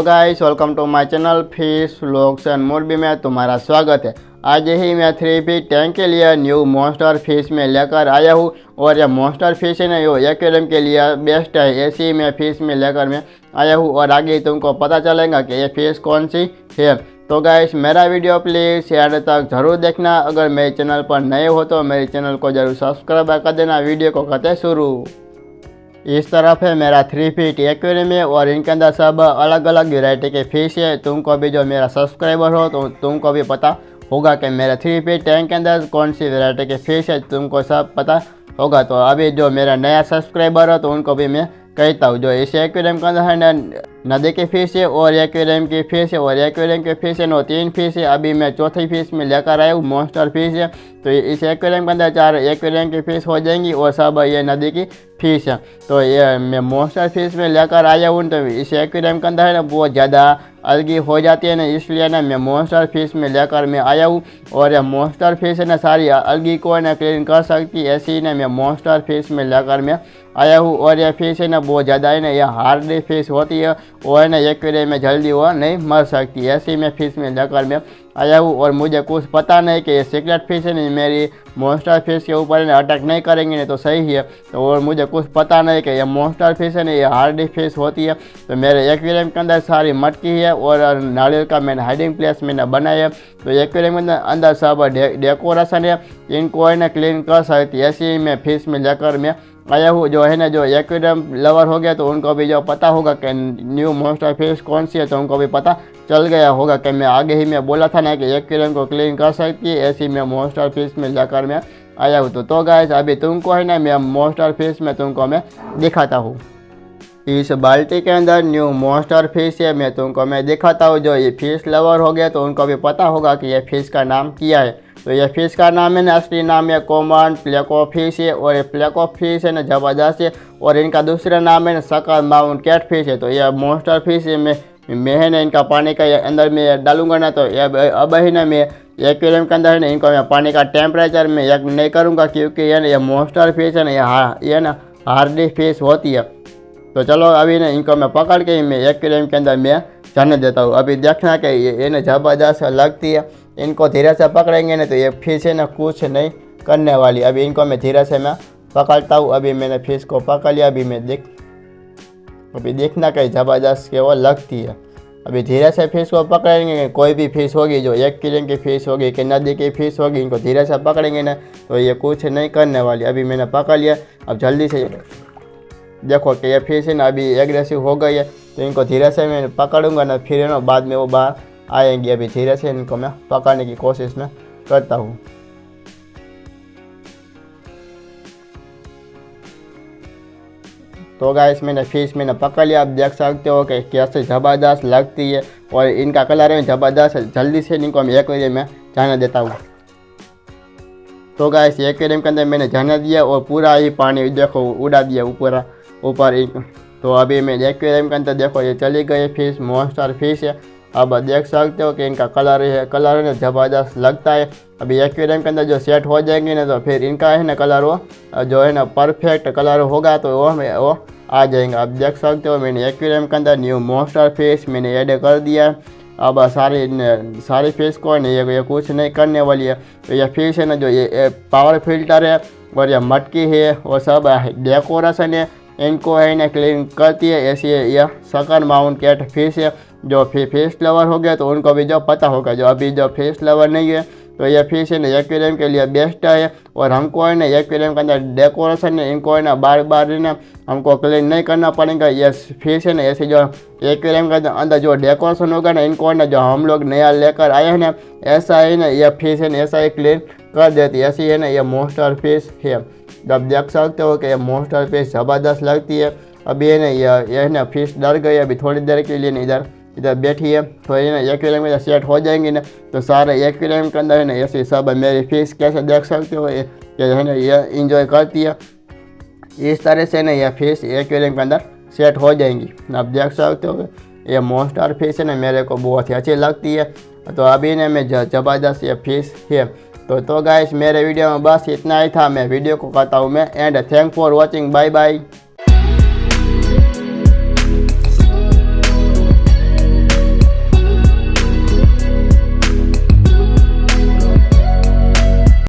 Hello guys, welcome to my channel fish vlogs and Morbi में तुम्हारा स्वागत है। आज ही मैं 3 फीट टैंक के लिए न्यू मॉन्स्टर फिश में लेकर आया हूँ और यह मॉन्स्टर फिश है ना, यो एक्वेरियम के लिए बेस्ट है। ऐसी मैं फिश में लेकर मैं आया हूँ और आगे तुमको पता चलेगा कि ये फिश कौन सी है। तो गाइस, मेरा वीडियो प्लीज़ एंड तक ज़रूर देखना। अगर मेरे चैनल पर नए हो तो मेरे चैनल को ज़रूर सब्सक्राइब कर देना। वीडियो को करते शुरू। इस तरफ है मेरा 3 फीट एक्वेरियम है और इनके अंदर सब अलग अलग वैरायटी के फिश है। तुमको भी जो मेरा सब्सक्राइबर हो तो तुमको भी पता होगा कि मेरा 3 फीट टैंक के अंदर कौन सी वैरायटी के फिश है, तुमको सब पता होगा। तो अभी जो मेरा नया सब्सक्राइबर हो तो उनको भी मैं कहता हूँ, जो इस एक्वेरियम के अंदर है नदी की फिश है और एक्वेरियम की फिश है और एक्वेरियम की फिश है नो 3 फिश है। अभी मैं चौथी फिश में लेकर आया हूँ, मॉन्स्टर फिश है। तो इस एक्वेरियम के अंदर 4 एक्वेरियम की फिश हो जाएंगी और सब ये नदी की फिश है। तो ये मैं मॉन्स्टर फिश में लेकर आया हूँ। तो इस एक्वेरियम के अंदर है ना बहुत ज़्यादा अलगी हो जाती है ना, इसलिए ना मैं मॉन्स्टर फिश में लेकर मैं आया हूँ। और यह मॉन्स्टर फिश है ना सारी अलगी को ना क्लीन कर सकती, ऐसी ही ना मैं मॉन्स्टर फिश में लेकर मैं आया हूँ। और यह फिश है ना बहुत ज़्यादा है ना, यह हार्ड फिश होती है और है ना एक्वेरियम में जल्दी वो नहीं मर सकती, ऐसी मैं फिश में लेकर मैं आया हूँ। और मुझे कुछ पता नहीं कि ये सीक्रेट फिश है नहीं मेरी मॉन्स्टर फिश के ऊपर अटैक नहीं करेंगे नहीं तो सही है। तो और मुझे कुछ पता नहीं कि ये मॉन्स्टर फिश है नहीं, ये हार्डी फिश होती है। तो मेरे एक्वेरियम के अंदर सारी मटकी है और नारियल का मैंने हाइडिंग प्लेस मैंने बनाया है। तो एक्वेरियम के अंदर सब डेकोरेशन है, इनको है ना क्लीन कर सकती, ऐसी मैं फिश में लेकर मैं आया हूँ। जो है ना जो एक्वेरियम लवर हो गया तो उनको भी जो पता होगा कि न्यू मॉन्स्टर फिश कौन सी है, तो उनको भी पता चल गया होगा कि मैं आगे ही मैं बोला था ना कि एक्वेरियम को क्लीन कर सकती है, ऐसी मैं मॉन्स्टर फिश में लेकर मैं आया हूँ। तो गाइस, अभी तुमको है ना मैं मॉन्स्टर फिश में तुमको मैं दिखाता हूँ। इस बाल्टी के अंदर न्यू मॉन्स्टर फिश है, मैं तुमको मैं दिखाता हूँ। जो ये फिश लवर हो गया तो उनको भी पता होगा कि ये फिश का नाम क्या है। तो ये फिश का नाम है ना, असली नाम है कॉमन प्लेको फिश है और ये प्लेको फिश है ना ज़बरदस्त है। और इनका दूसरा नाम है ना सकल माउंट कैट फिश है। तो यह मॉन्स्टर फिश है, मैं है ना इनका पानी का अंदर में डालूंगा ना, तो अब है ना मैं एक्वेरियम के अंदर है ना इनको मैं पानी का टेम्परेचर में एक नहीं करूँगा, क्योंकि ये ना ये मॉन्स्टर फिश है ना, ये ना हार्डी फिश होती है। तो चलो अभी ना इनको मैं पकड़ के मैं एक्वेरियम के अंदर मैं जाने देता हूँ। अभी देखना कि ये ना ज़बरदस्त लगती है, इनको धीरे से पकड़ेंगे ना तो ये फिश है ना कुछ नहीं करने वाली। अभी इनको मैं धीरे से मैं पकड़ता हूँ। अभी मैंने फिश को पकड़ लिया, अभी देखना कि ज़बरदस्त के वो लगती है। अभी धीरे से फिश को पकड़ेंगे, कोई भी फिश होगी जो एक्वेरियम की फिश होगी कि नदी की फिश होगी, इनको धीरे से पकड़ेंगे ना तो ये कुछ नहीं करने वाली। अभी मैंने पकड़ लिया, अब जल्दी से देखो कि ये फिश है ना अभी एग्रेसिव हो गई है, तो इनको धीरे से मैं पकड़ूंगा ना, फिर है ना बाद में वो बाहर आएंगे। अभी धीरे से इनको मैं पकड़ने की कोशिश में करता हूँ। तो गाइस, मैंने फिश मैंने पकड़ लिया, आप देख सकते हो कि कैसे ज़बरदस्त लगती है और इनका कलर है ज़बरदस्त। जल्दी से इनको मैं एक्वेरियम में जाने देता हूँ। तो गाइस, एक्वेरियम के अंदर मैंने जाने दिया और पूरा ही पानी देखो उड़ा दिया ऊपर। तो अभी मैं एक्वेरियम के अंदर देखो ये चली गई फिश, मॉन्स्टर फिश है। अब देख सकते हो कि इनका कलर है ना ज़बरदस्त लगता है। अभी एक्वेरियम के अंदर जो सेट हो जाएंगे ना तो फिर इनका है ना कलर वो जो है ना परफेक्ट कलर होगा, तो वो आ जाएगा। अब देख सकते हो मैंने एक्वेरियम के अंदर न्यू मॉन्स्टर फिश मैंने ऐड कर दिया है। अब सारी फिश को नहीं ये कुछ नहीं करने वाली है। तो ये फिश है ना जो ये पावर फिल्टर है और यह मटकी है और सब डेकोरेशन है, इनको है ना क्लीन करती है, ऐसी यह सकल माउंट कैट फिश है। जो फिश लवर हो गया तो उनको भी जो पता होगा। जो अभी जो फिश लवर नहीं है तो यह फिश है ना एक्वेरियम के लिए बेस्ट है। और हमको है ना एक्वेरियम के अंदर डेकोरेशन है, इनको है ना बार बार है ना हमको क्लीन नहीं करना पड़ेगा। ये फिश है ना ऐसे जो एक्वेरियम के अंदर जो डेकोरेशन होगा ना, इनको है ना जो हम लोग नया लेकर आए हैं ना, ऐसा है ना यह फिश है ना ऐसा ही क्लीन कर देती है, ऐसी है ना ये मॉन्स्टर फिश है। जब देख सकते हो कि ये मॉन्स्टर फिश ज़बरदस्त लगती है। अभी है ना ये है ना फिश डर गई, अभी थोड़ी देर के लिए इधर बैठी है। तो ये ना एक्वेरियम में सेट हो जाएंगी ना तो सारे एक्वेरियम के अंदर है ना ऐसे सब मेरी फिश कैसे देख सकते हो ये है ना ये इंजॉय करती है। इस तरह से ना ये फिश एक्वेरियम के अंदर सेट हो जाएंगी। आप देख सकते हो ये मॉन्स्टर फिश है ना मेरे को बहुत ही अच्छी लगती है। तो अभी ना मैं ज़बरदस्त ये फिश है। तो गाइस, मेरे वीडियो में बस इतना ही था। मैं वीडियो को करता हूँ मैं and thank for watching, bye bye.